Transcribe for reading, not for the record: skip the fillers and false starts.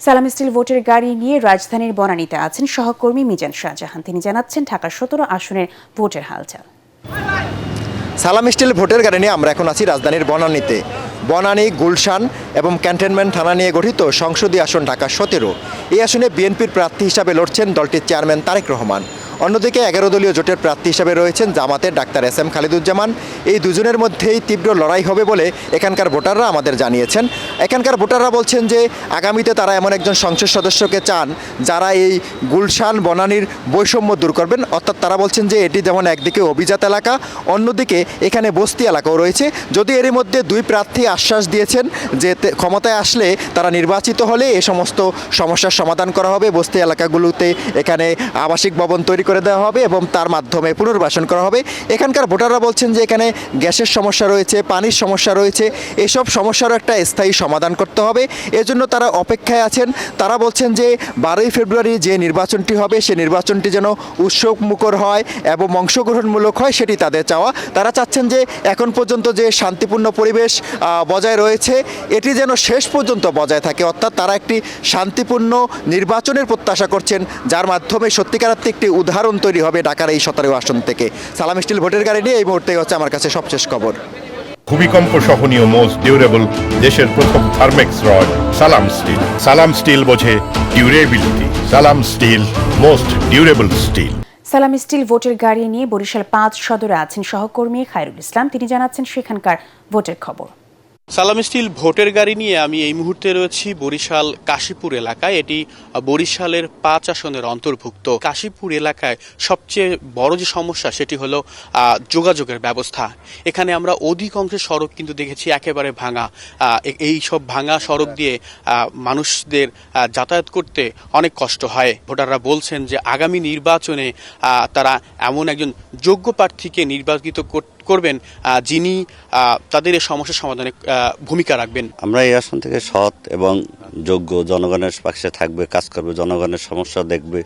সালাম স্টিল ভোটের গাড়ি নিয়ে রাজধানীর বনানীতে আছেন সহকর্মী মিজান শাহজাহান। তিনি জানাচ্ছেন ঢাকার ১৭ আসনের ভোটের হালচাল। সালাম স্টিল ভোটের গাড়ি নিয়ে আমরা এখন আছি রাজধানীর বনানীতে। বনানী, গুলশান এবং ক্যান্টনমেন্ট থানা নিয়ে গঠিত সংসদীয় আসন ঢাকা ১৭। এই আসনে বিএনপির প্রার্থী হিসাবে লড়ছেন দলটির চেয়ারম্যান তারেক রহমান। অন্যদিকে ১১ দলীয় জোটের প্রার্থী হিসাবে রয়েছেন জামাতের ডাক্তার এস.এম. খালিদুজ্জামান। এই দুজনের মধ্যেই তীব্র লড়াই হবে বলে এখানকার ভোটাররা আমাদের জানিয়েছেন। এখানকার ভোটাররা বলছেন যে আগামীতে তারা এমন একজন সংসদ সদস্যকে চান যারা এই গুলশান বনানীর বৈষম্য দূর করবেন। অর্থাৎ তারা বলছেন যে এটি যেমন একদিকে অভিজাত এলাকা, অন্যদিকে এখানে বস্তি এলাকাও রয়েছে। যদি এরই মধ্যে দুই প্রার্থী আশ্বাস দিয়েছেন যে ক্ষমতায় আসলে তারা নির্বাচিত হলে এ সমস্ত সমস্যার সমাধান করা হবে, বস্তি এলাকাগুলোতে এখানে আবাসিক ভবন তৈরি করে দেওয়া হবে এবং তার মাধ্যমে পুনর্বাসন করা হবে। এখানকার ভোটাররা বলছেন যে এখানে গ্যাসের সমস্যা রয়েছে, পানির সমস্যা রয়েছে, এসব সমস্যারও একটা স্থায়ী সমাধান করতে হবে। এজন্য তারা অপেক্ষায় আছেন। তারা বলছেন যে ১২ই ফেব্রুয়ারি যে নির্বাচনটি হবে সে নির্বাচনটি যেন উৎসবমুখর হয় এবং অংশগ্রহণমূলক হয়, সেটি তাদের চাওয়া। তারা চাচ্ছেন যে এখন পর্যন্ত যে শান্তিপূর্ণ পরিবেশ বজায় রয়েছে এটি যেন শেষ পর্যন্ত বজায় থাকে। অর্থাৎ তারা একটি শান্তিপূর্ণ নির্বাচনের প্রত্যাশা করছেন, যার মাধ্যমে সত্যিকার অর্থে একটি উদাহরণ তৈরি হবে ঢাকার এই ১৭ আসন থেকে। সালাম স্টিল ভোটের গাড়ি নিয়ে এই মুহূর্তে হচ্ছে আমার কাছে সবশেষ খবর। ভূমিকম্প সহনীয় মোস্ট ডিউরেবল দেশের প্রথম থার্মেক্স রড সালাম স্টিল। সালাম স্টিল বোঝে ডিউরেবিলিটি। সালাম স্টিল, মোস্ট ডিউরেবল স্টিল। সালাম স্টিল ভোটের গাড়ি নিয়ে বরিশাল ৫ সদরে আছেন সহকর্মী খায়রুল ইসলাম। তিনি জানাচ্ছেন সেখানকার ভোটের খবর। সালাম স্টিল ভোটের গাড়ি নিয়ে আমি এই মুহূর্তে রয়েছি বরিশাল কাশীপুর এলাকায়। এটি বরিশালের ৫ আসনের অন্তর্ভুক্ত। কাশীপুর এলাকায় সবচেয়ে বড় যে সমস্যা সেটি হলো যোগাযোগের ব্যবস্থা। এখানে আমরা অধিকাংশ সড়ক কিন্তু দেখেছি একেবারে ভাঙা। এই সব ভাঙা সড়ক দিয়ে মানুষদের যাতায়াত করতে অনেক কষ্ট হয়। ভোটাররা বলছেন যে আগামী নির্বাচনে তারা এমন একজন যোগ্য প্রার্থীকে নির্বাচিত করবেন যিনি তাদের এই সমস্যার সমাধানে ভূমিকা রাখবেন। আমরা এই আসন থেকে সৎ এবং যোগ্য জনগণের পাশে থাকবে, কাজ করবে, জনগণের সমস্যা দেখবে।